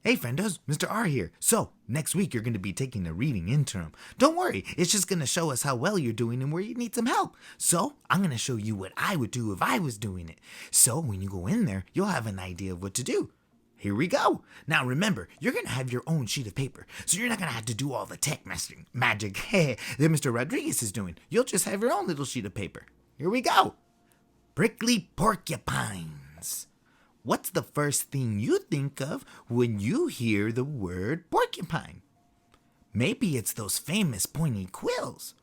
Hey friendos, Mr. R here. So, next week you're going to be taking a reading interim. Don't worry, it's just going to show us how well you're doing and where you need some help. So, I'm going to show you what I would do if I was doing it. So, when you go in there, you'll have an idea of what to do. Here we go. Now remember, you're going to have your own sheet of paper, so you're not going to have to do all the tech magic that Mr. Rodriguez is doing. You'll just have your own little sheet of paper. Here we go. Prickly porcupines. What's the first thing you think of when you hear the word porcupine? Maybe it's those famous pointy quills.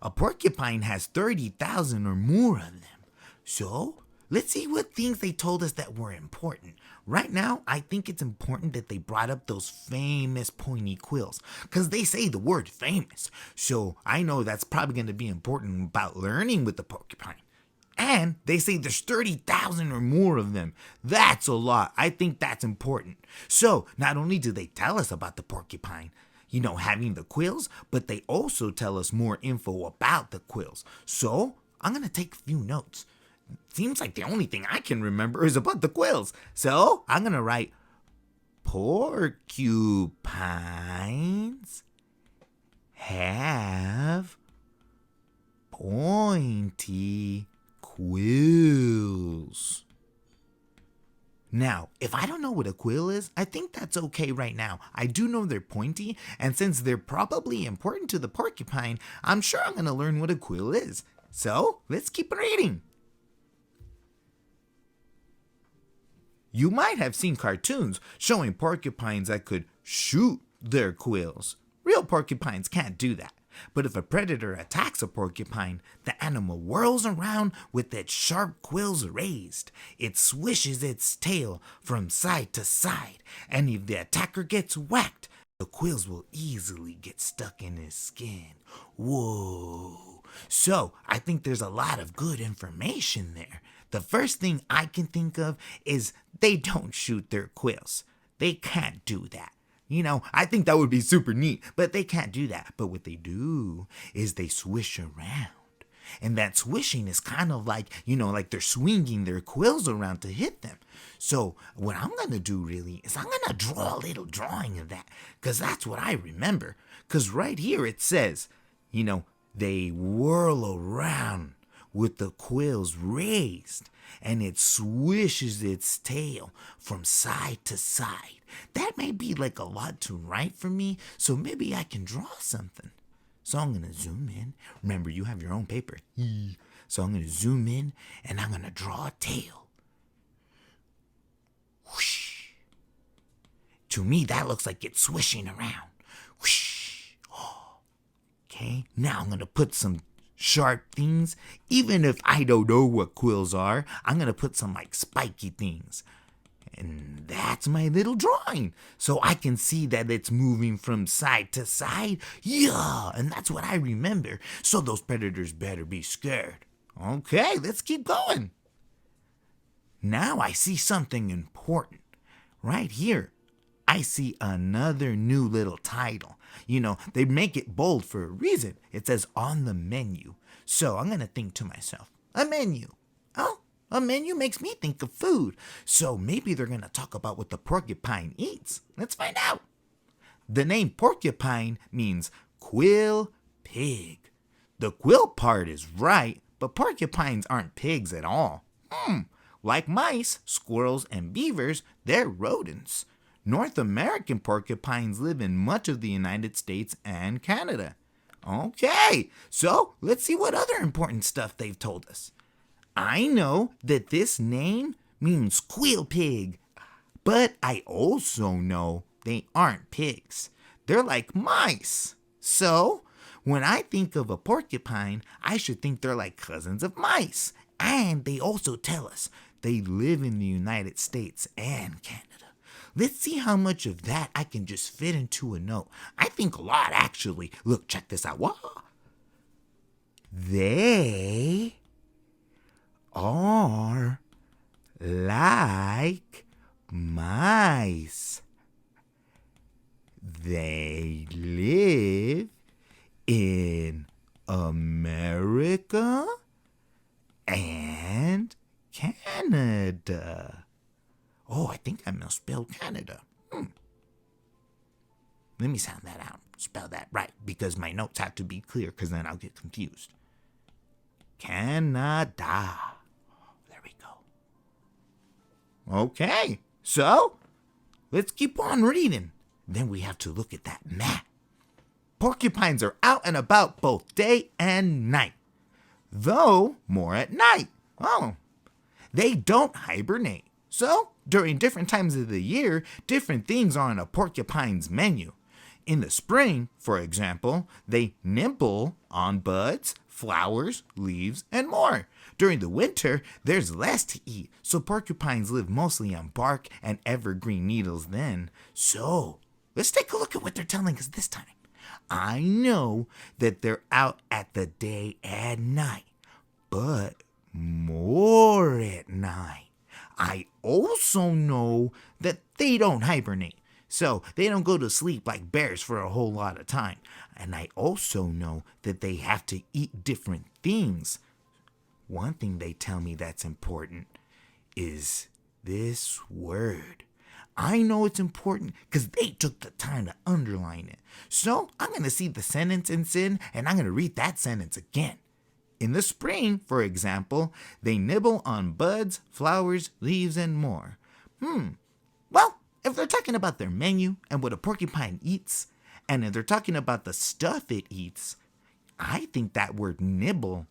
A porcupine has 30,000 or more of them. So, let's see what things they told us that were important. Right now, I think it's important that they brought up those famous pointy quills, because they say the word famous. So, I know that's probably going to be important about learning with the porcupine. And they say there's 30,000 or more of them. That's a lot. I think that's important. So, not only do they tell us about the porcupine, having the quills, but they also tell us more info about the quills. So, I'm going to take a few notes. Seems like the only thing I can remember is about the quills. So, I'm going to write porcupines have pointy quills. Now, if I don't know what a quill is, I think that's okay right now. I do know they're pointy, and since they're probably important to the porcupine, I'm sure I'm going to learn what a quill is. So, let's keep reading. You might have seen cartoons showing porcupines that could shoot their quills. Real porcupines can't do that. But if a predator attacks a porcupine, the animal whirls around with its sharp quills raised. It swishes its tail from side to side, and if the attacker gets whacked, the quills will easily get stuck in his skin. Whoa. So, I think there's a lot of good information there. The first thing I can think of is they don't shoot their quills. They can't do that. I think that would be super neat, but they can't do that. But what they do is they swish around. And that swishing is kind of like, like they're swinging their quills around to hit them. So what I'm going to do really is I'm going to draw a little drawing of that, because that's what I remember. Because right here it says, they whirl around with the quills raised, and it swishes its tail from side to side. That may be like a lot to write for me, so maybe I can draw something. So I'm going to zoom in. Remember, you have your own paper. So I'm going to zoom in, and I'm going to draw a tail. Whoosh. To me, that looks like it's swishing around. Whoosh. Oh. Okay, now I'm going to put some sharp things. Even if I don't know what quills are, I'm going to put some like spiky things. And that's my little drawing. So I can see that it's moving from side to side. Yeah, and that's what I remember. So those predators better be scared. Okay, let's keep going. Now I see something important. Right here, I see another new little title. They make it bold for a reason. It says on the menu. So I'm going to think to myself, a menu. Oh, a menu makes me think of food. So maybe they're going to talk about what the porcupine eats. Let's find out. The name porcupine means quill pig. The quill part is right, but porcupines aren't pigs at all. Like mice, squirrels, and beavers, they're rodents. North American porcupines live in much of the United States and Canada. Okay, so let's see what other important stuff they've told us. I know that this name means quill pig, but I also know they aren't pigs. They're like mice. So, when I think of a porcupine, I should think they're like cousins of mice. And they also tell us they live in the United States and Canada. Let's see how much of that I can just fit into a note. I think a lot, actually. Look, check this out. What? They are like mice. They live in America and Canada. Oh, I think I misspelled Canada. Let me sound that out. Spell that right, because my notes have to be clear, because then I'll get confused. Canada. There we go. Okay, so let's keep on reading. Then we have to look at that map. Porcupines are out and about both day and night, though more at night. Oh, they don't hibernate. So, during different times of the year, different things are on a porcupine's menu. In the spring, for example, they nibble on buds, flowers, leaves, and more. During the winter, there's less to eat, so porcupines live mostly on bark and evergreen needles then. So, let's take a look at what they're telling us this time. I know that they're out at the day and night, but more at night. I also know that they don't hibernate, so they don't go to sleep like bears for a whole lot of time. And I also know that they have to eat different things. One thing they tell me that's important is this word. I know it's important because they took the time to underline it. So I'm going to see the sentence in sin, and I'm going to read that sentence again. In the spring, for example, they nibble on buds, flowers, leaves, and more. Well, if they're talking about their menu and what a porcupine eats, and if they're talking about the stuff it eats, I think that word nibble,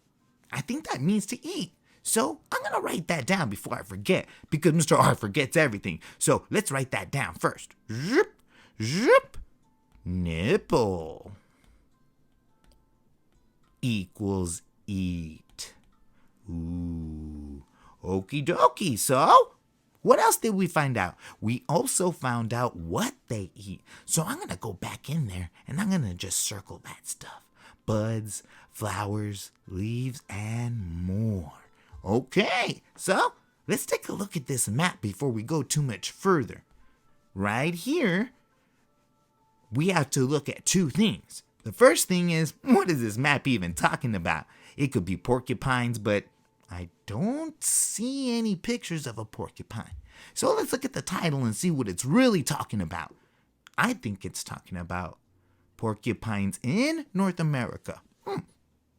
I think that means to eat. So I'm going to write that down before I forget, because Mr. R forgets everything. So let's write that down first. Zip, zip, nibble equals eat. Ooh, okie dokie. So, what else did we find out? We also found out what they eat. So I'm going to go back in there and I'm going to just circle that stuff. Buds, flowers, leaves, and more. Okay, so let's take a look at this map before we go too much further. Right here, we have to look at two things. The first thing is, what is this map even talking about? It could be porcupines, but I don't see any pictures of a porcupine. So let's look at the title and see what it's really talking about. I think it's talking about porcupines in North America.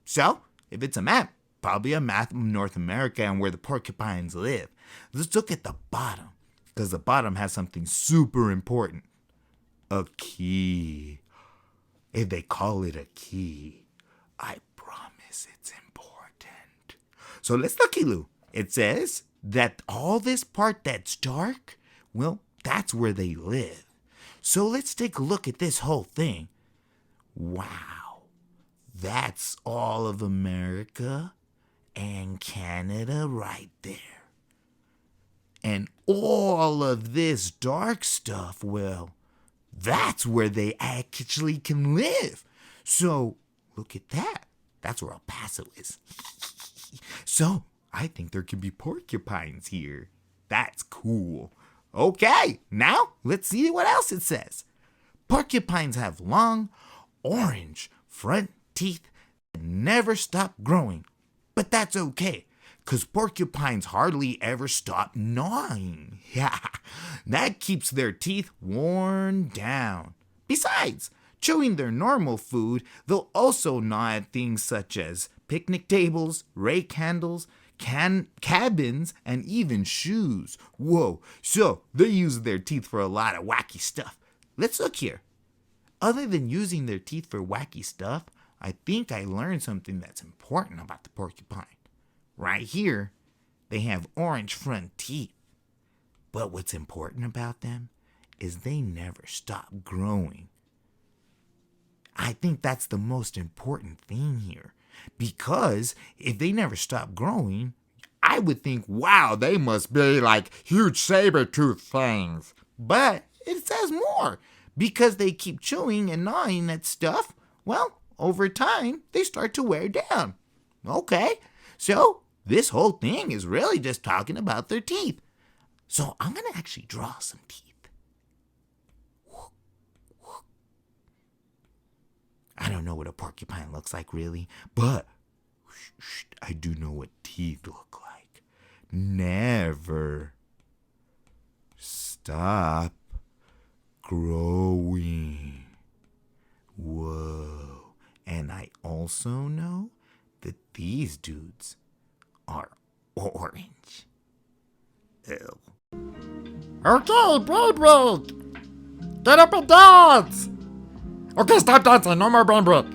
So, if it's a map, probably a map of North America and where the porcupines live. Let's look at the bottom, because the bottom has something super important. A key. If they call it a key, I promise it's important. So let's looky-loo. It says that all this part that's dark, well, that's where they live. So let's take a look at this whole thing. Wow, that's all of America and Canada right there. And all of this dark stuff, well, that's where they actually can live. So, look at that. That's where El Paso is. So, I think there could be porcupines here. That's cool. Okay, now let's see what else it says. Porcupines have long, orange front teeth that never stop growing. But that's okay, because porcupines hardly ever stop gnawing. Yeah, that keeps their teeth worn down. Besides, chewing their normal food, they'll also gnaw at things such as picnic tables, rake handles, cabins, and even shoes. Whoa, so they use their teeth for a lot of wacky stuff. Let's look here. Other than using their teeth for wacky stuff, I think I learned something that's important about the porcupine. Right here, they have orange front teeth. But what's important about them is they never stop growing. I think that's the most important thing here. Because if they never stop growing, I would think, wow, they must be like huge saber-toothed things. But it says more. Because they keep chewing and gnawing at stuff, well, over time, they start to wear down. Okay, so this whole thing is really just talking about their teeth. So I'm going to actually draw some teeth. I don't know what a porcupine looks like really, but I do know what teeth look like. Never stop growing. Whoa. And I also know that these dudes are orange. Ew. Okay, brain break. Get up and dance. Okay, stop dancing. No more brain break.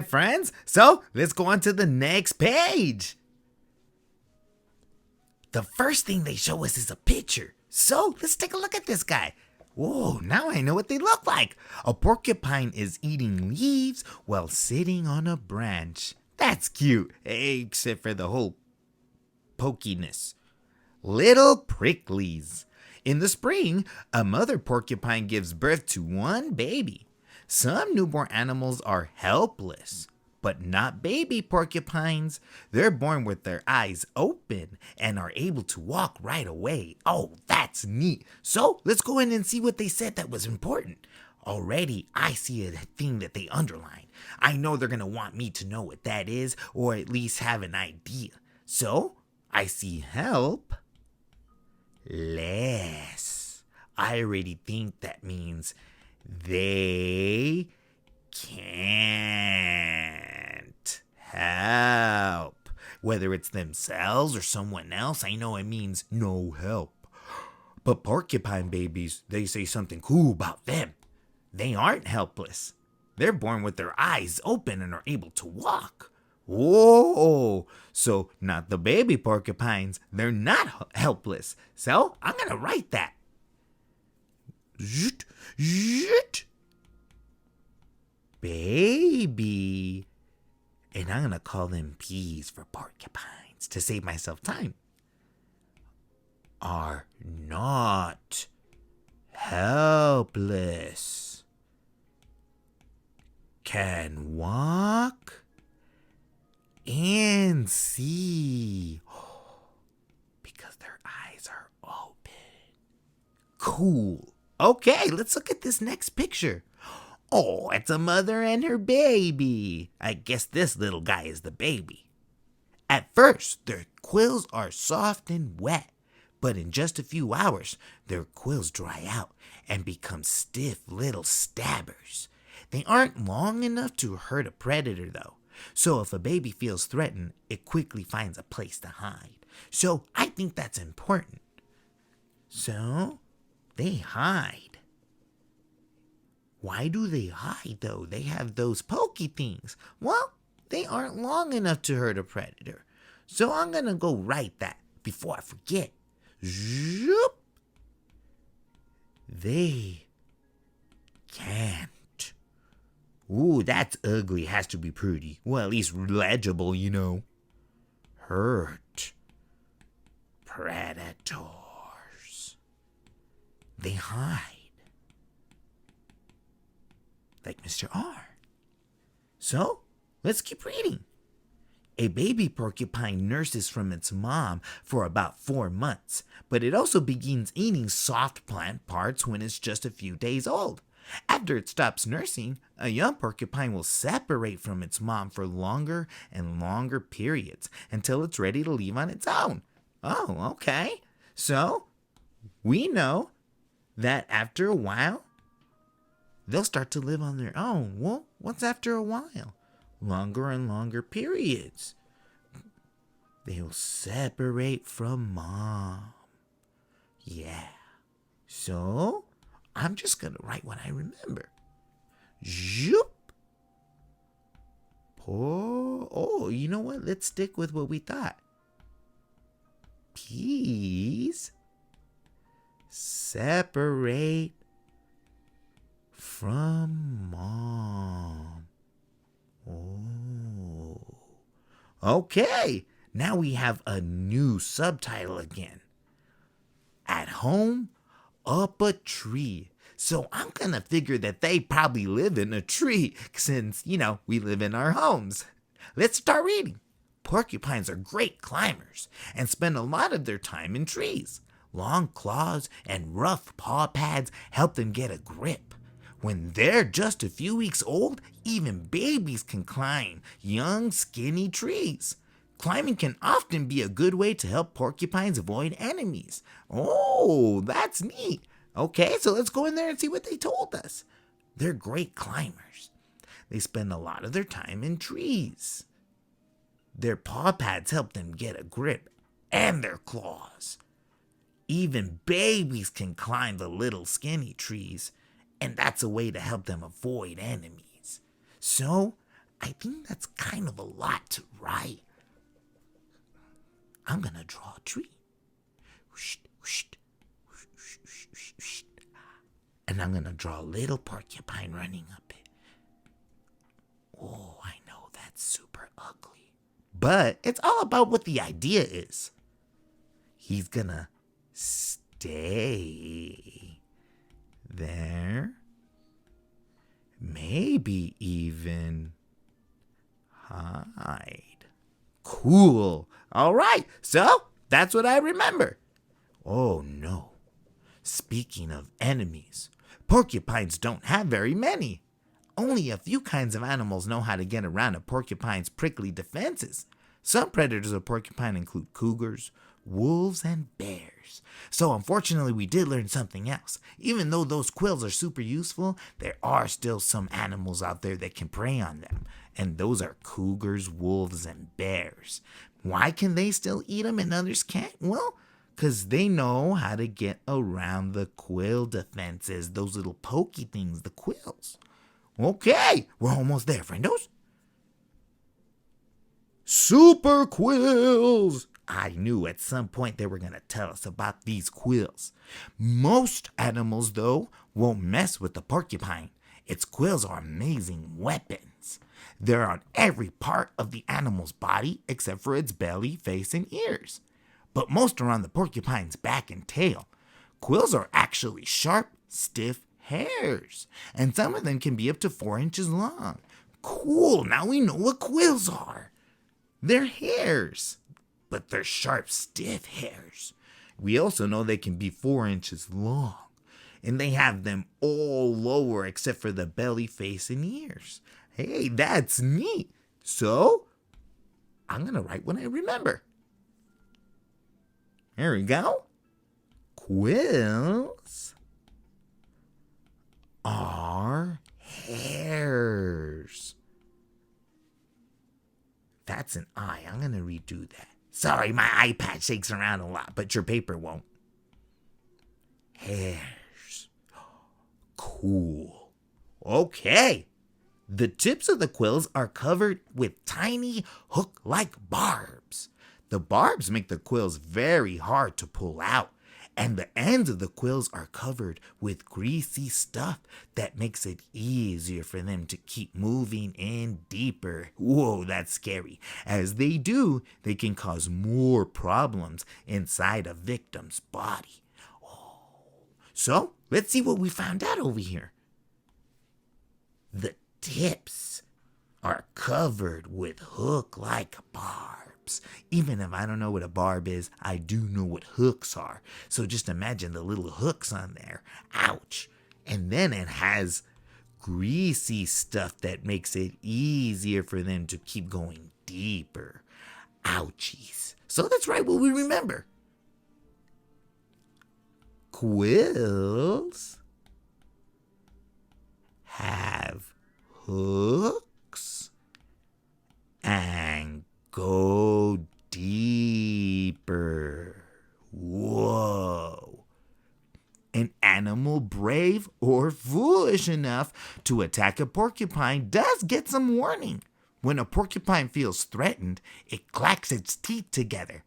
Friends, so let's go on to the next page. The first thing they show us is a picture. So let's take a look at this guy. Whoa, now I know what they look like. A porcupine is eating leaves while sitting on a branch. That's cute, except for the whole pokiness. Little pricklies. In the spring, a mother porcupine gives birth to one baby. Some newborn animals are helpless, but not baby porcupines. They're born with their eyes open and are able to walk right away. Oh, that's neat. So let's go in and see what they said that was important. Already, I see a thing that they underlined. I know they're going to want me to know what that is, or at least have an idea. So, I see help less. I already think that means they can't help. Whether it's themselves or someone else, I know it means no help. But porcupine babies, they say something cool about them. They aren't helpless. They're born with their eyes open and are able to walk. Whoa! So, not the baby porcupines. They're not helpless. So, I'm going to write that. Zht, zht. Baby. And I'm going to call them P's for porcupines to save myself time. Are not helpless. Can walk and see because their eyes are open. Cool. Okay, let's look at this next picture. Oh, it's a mother and her baby. I guess this little guy is the baby. At first, their quills are soft and wet, but in just a few hours, their quills dry out and become stiff little stabbers. They aren't long enough to hurt a predator, though. So if a baby feels threatened, it quickly finds a place to hide. So I think that's important. So they hide. Why do they hide, though? They have those pokey things. Well, they aren't long enough to hurt a predator. So I'm going to go write that before I forget. Zoop. They can't. Ooh, that's ugly. Has to be pretty. Well, at least legible, you know. Hurt predators. They hide. Like Mr. R. So, let's keep reading. A baby porcupine nurses from its mom for about 4 months, but it also begins eating soft plant parts when it's just a few days old. After it stops nursing, a young porcupine will separate from its mom for longer and longer periods until it's ready to leave on its own. Oh, okay. So, we know that after a while, they'll start to live on their own. Well, what's after a while? Longer and longer periods. They'll separate from mom. Yeah. So, I'm just going to write what I remember. Zoop. Oh, you know what? Let's stick with what we thought. Peas separate from mom. Oh. Okay. Now we have a new subtitle again. At home, up a tree. So I'm gonna figure that they probably live in a tree since, we live in our homes. Let's start reading. Porcupines are great climbers and spend a lot of their time in trees. Long claws and rough paw pads help them get a grip. When they're just a few weeks old, even babies can climb young, skinny trees. Climbing can often be a good way to help porcupines avoid enemies. Oh, that's neat. Okay, so let's go in there and see what they told us. They're great climbers. They spend a lot of their time in trees. Their paw pads help them get a grip, and their claws. Even babies can climb the little skinny trees, and that's a way to help them avoid enemies. So, I think that's kind of a lot to write. I'm gonna draw a tree. And I'm gonna draw a little porcupine running up it. Oh, I know that's super ugly. But it's all about what the idea is. He's gonna stay there. Maybe even hide. Cool. All right, so that's what I remember. Oh no. Speaking of enemies, porcupines don't have very many. Only a few kinds of animals know how to get around a porcupine's prickly defenses. Some predators of porcupine include cougars, wolves, and bears. So unfortunately, we did learn something else. Even though those quills are super useful, there are still some animals out there that can prey on them. And those are cougars, wolves, and bears. Why can they still eat them and others can't? Well, because they know how to get around the quill defenses, those little pokey things, the quills. Okay, we're almost there, friendos. Super quills! I knew at some point they were going to tell us about these quills. Most animals, though, won't mess with the porcupine. Its quills are amazing weapons. They're on every part of the animal's body except for its belly, face, and ears. But most are on the porcupine's back and tail. Quills are actually sharp, stiff hairs, and some of them can be up to 4 inches long. Cool, now we know what quills are. They're hairs, but they're sharp, stiff hairs. We also know they can be 4 inches long, and they have them all lower except for the belly, face, and ears. Hey, that's neat. So, I'm going to write what I remember. There we go. Quills are hairs. That's an I. I'm going to redo that. Sorry, my iPad shakes around a lot, but your paper won't. Hairs. Cool. Okay. The tips of the quills are covered with tiny hook-like barbs. The barbs make the quills very hard to pull out, and the ends of the quills are covered with greasy stuff that makes it easier for them to keep moving in deeper. Whoa, that's scary. As they do, they can cause more problems inside a victim's body. So, let's see what we found out over here. The tips are covered with hook-like barbs. Even if I don't know what a barb is, I do know what hooks are. So just imagine the little hooks on there. Ouch. And then it has greasy stuff that makes it easier for them to keep going deeper. Ouchies. So that's right, what we remember. Quills have hooks and go deeper. Whoa. An animal brave or foolish enough to attack a porcupine does get some warning. When a porcupine feels threatened, it clacks its teeth together.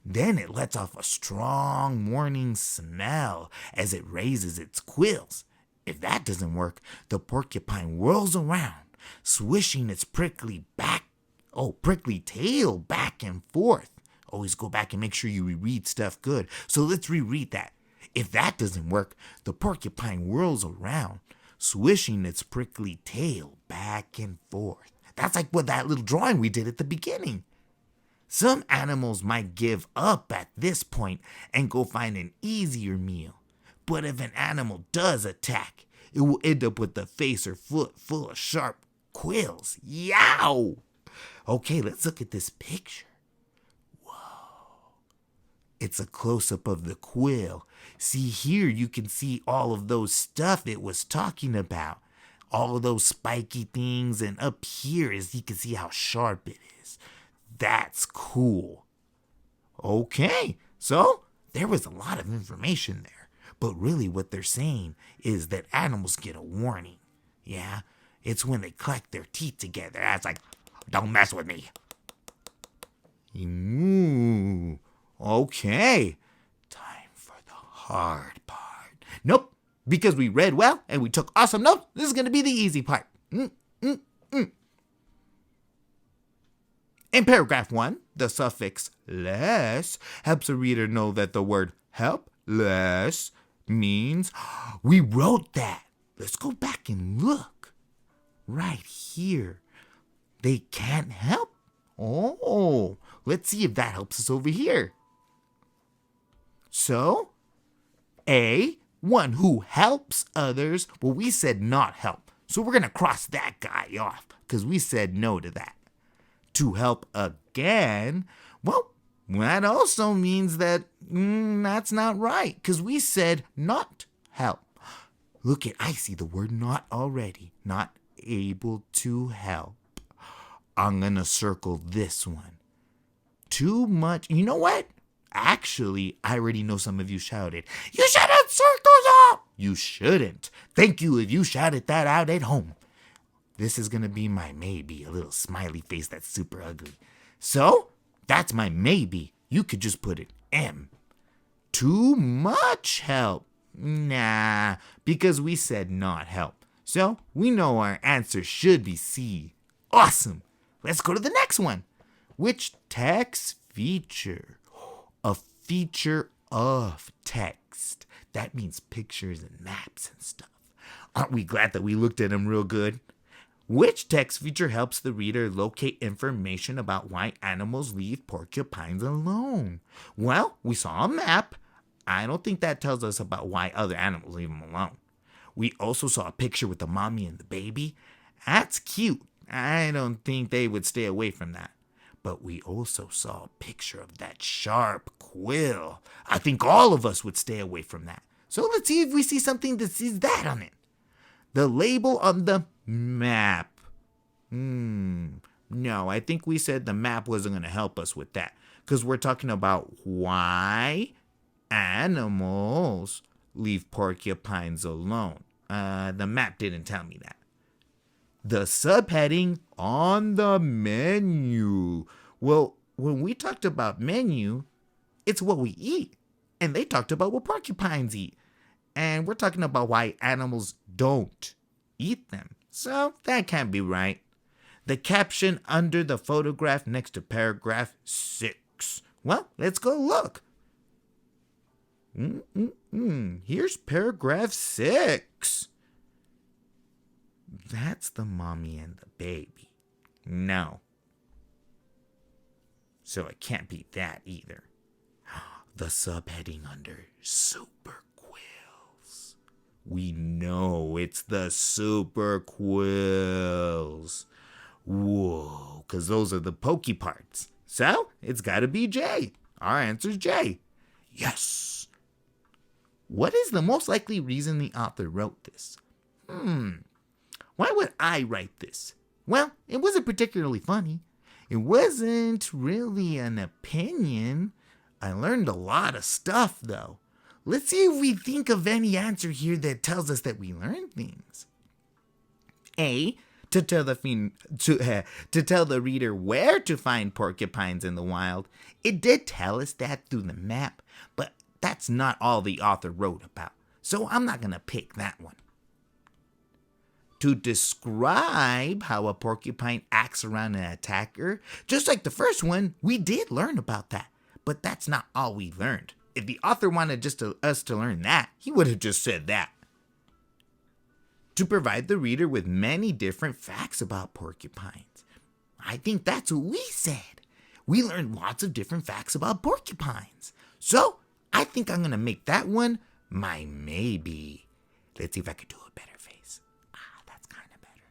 Then it lets off a strong warning smell as it raises its quills. If that doesn't work, the porcupine whirls around, swishing its prickly tail back and forth. Always go back and make sure you reread stuff good. So let's reread that. If that doesn't work, the porcupine whirls around, swishing its prickly tail back and forth. That's like what that little drawing we did at the beginning. Some animals might give up at this point and go find an easier meal. But if an animal does attack, it will end up with the face or foot full of sharp quills. Yow! Okay, let's look at this picture. Whoa. it's a close-up of the quill. See here, you can see all of those stuff it was talking about. All of those spiky things, and up here is you can see how sharp it is. That's cool. Okay, so there was a lot of information there. But really what they're saying is that animals get a warning. Yeah, it's when they collect their teeth together. That's like, don't mess with me. Ooh, okay. Time for the hard part. Nope, because we read well and we took awesome notes, this is going to be the easy part. In paragraph 1, the suffix less helps a reader know that the word helpless means we wrote that. Let's go back and look. Right here. They can't help. Oh, let's see if that helps us over here. So, A, one who helps others. Well, we said not help. So we're going to cross that guy off because we said no to that. To help again, well, that also means that that's not right because we said not help. Look at, I see the word not already. Not able to help. I'm going to circle this one. Too much. You know what? Actually, I already know some of you shouted, "You shouldn't circles up!" You shouldn't. Thank you if you shouted that out at home. This is going to be my maybe, a little smiley face that's super ugly. So, that's my maybe. You could just put it M. Too much help. Nah, because we said not help. So, we know our answer should be C. Awesome. Let's go to the next one. Which text feature? A feature of text. That means pictures and maps and stuff. Aren't we glad that we looked at them real good? Which text feature helps the reader locate information about why animals leave porcupines alone? Well, we saw a map. I don't think that tells us about why other animals leave them alone. We also saw a picture with the mommy and the baby. That's cute. I don't think they would stay away from that. But we also saw a picture of that sharp quill. I think all of us would stay away from that. So let's see if we see something that says that on it. The label on the map. No, I think we said the map wasn't going to help us with that. Because we're talking about why animals leave porcupines alone. The map didn't tell me that. The subheading on the menu. Well, when we talked about menu, it's what we eat. And they talked about what porcupines eat. And we're talking about why animals don't eat them. So that can't be right. The caption under the photograph next to paragraph 6. Well, let's go look. Here's paragraph 6. That's the mommy and the baby. No. So it can't be that either. The subheading under super quills. We know it's the super quills. Whoa, because those are the pokey parts. So it's got to be J. Our answer's J. Yes. What is the most likely reason the author wrote this? Why would I write this? Well, it wasn't particularly funny. It wasn't really an opinion. I learned a lot of stuff, though. Let's see if we think of any answer here that tells us that we learned things. A, to tell the reader where to find porcupines in the wild. It did tell us that through the map, but that's not all the author wrote about. So I'm not going to pick that one. To describe how a porcupine acts around an attacker, just like the first one, we did learn about that. But that's not all we learned. If the author wanted us to learn that, he would have just said that. To provide the reader with many different facts about porcupines. I think that's what we said. We learned lots of different facts about porcupines. So, I think I'm going to make that one my maybe. Let's see if I can do a better face. That's kind of better.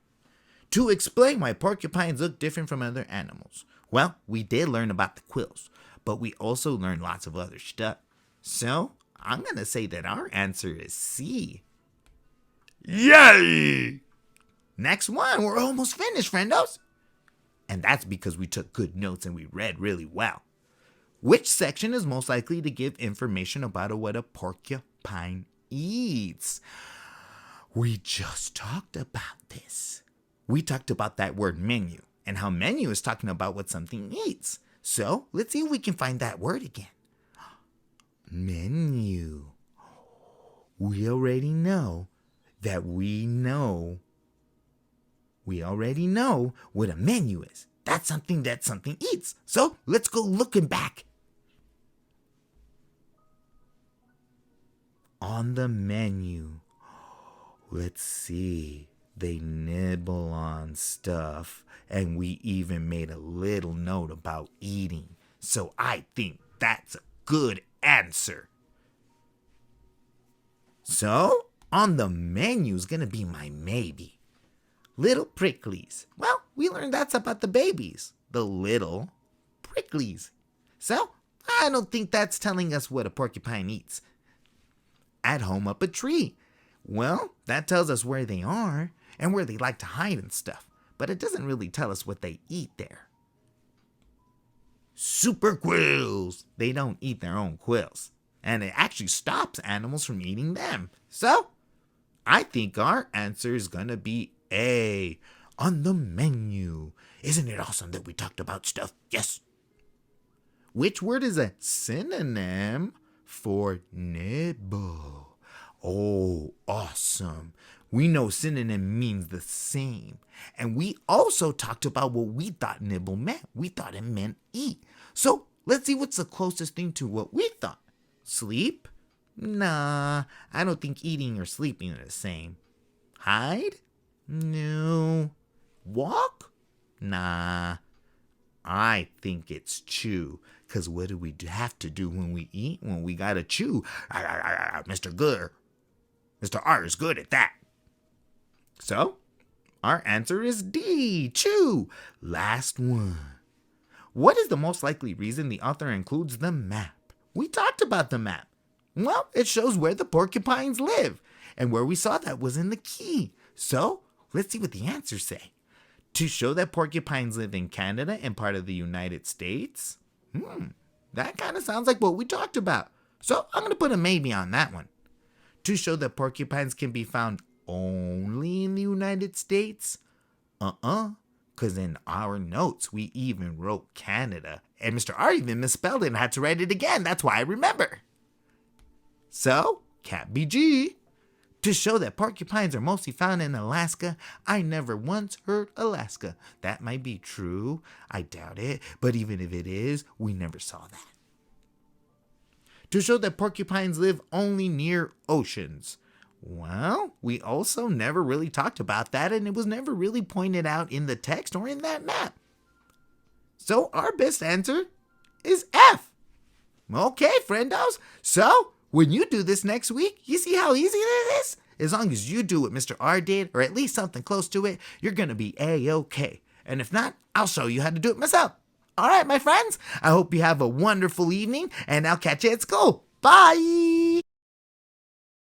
To explain why porcupines look different from other animals. Well, we did learn about the quills. but we also learned lots of other stuff. So, I'm going to say that our answer is C. Yay! Next one, we're almost finished, friendos. And that's because we took good notes and we read really well. Which section is most likely to give information about what a porcupine eats? We just talked about this. We talked about that word menu and how menu is talking about what something eats. So let's see if we can find that word again. Menu. We already know what a menu is. That's something that something eats. So let's go looking back. On the menu, let's see. They nibble on stuff, and we even made a little note about eating. So I think that's a good answer. So, on the menu is going to be my maybe. Little pricklies. Well, we learned that's about the babies. The little pricklies. So, I don't think that's telling us what a porcupine eats. At home up a tree. Well, that tells us where they are and where they like to hide and stuff. But it doesn't really tell us what they eat there. Super quills. They don't eat their own quills. And it actually stops animals from eating them. So, I think our answer is going to be A. On the menu. Isn't it awesome that we talked about stuff? Yes. Which word is a synonym for nibble? Oh, awesome. We know synonym means the same. And we also talked about what we thought nibble meant. We thought it meant eat. So let's see what's the closest thing to what we thought. Sleep? Nah, I don't think eating or sleeping are the same. Hide? No. Walk? Nah. I think it's chew. Because what do we have to do when we eat? When we gotta chew. Mr. Good. Mr. R is good at that. So, our answer is D. Chew. Last one. What is the most likely reason the author includes the map? We talked about the map. Well, it shows where the porcupines live. And where we saw that was in the key. So, let's see what the answers say. To show that porcupines live in Canada and part of the United States? That kind of sounds like what we talked about. So, I'm going to put a maybe on that one. To show that porcupines can be found only in the United States? Because in our notes, we even wrote Canada. And Mr. R even misspelled it and had to write it again. That's why I remember. So, Cat BG. To show that porcupines are mostly found in Alaska, I never once heard Alaska. That might be true. I doubt it. But even if it is, we never saw that. To show that porcupines live only near oceans. Well, we also never really talked about that, and it was never really pointed out in the text or in that map. So our best answer is F. Okay, friendos. So when you do this next week, you see how easy it is? As long as you do what Mr. R did, or at least something close to it, you're going to be A-okay. And if not, I'll show you how to do it myself. All right, my friends, I hope you have a wonderful evening, and I'll catch you at school. Bye!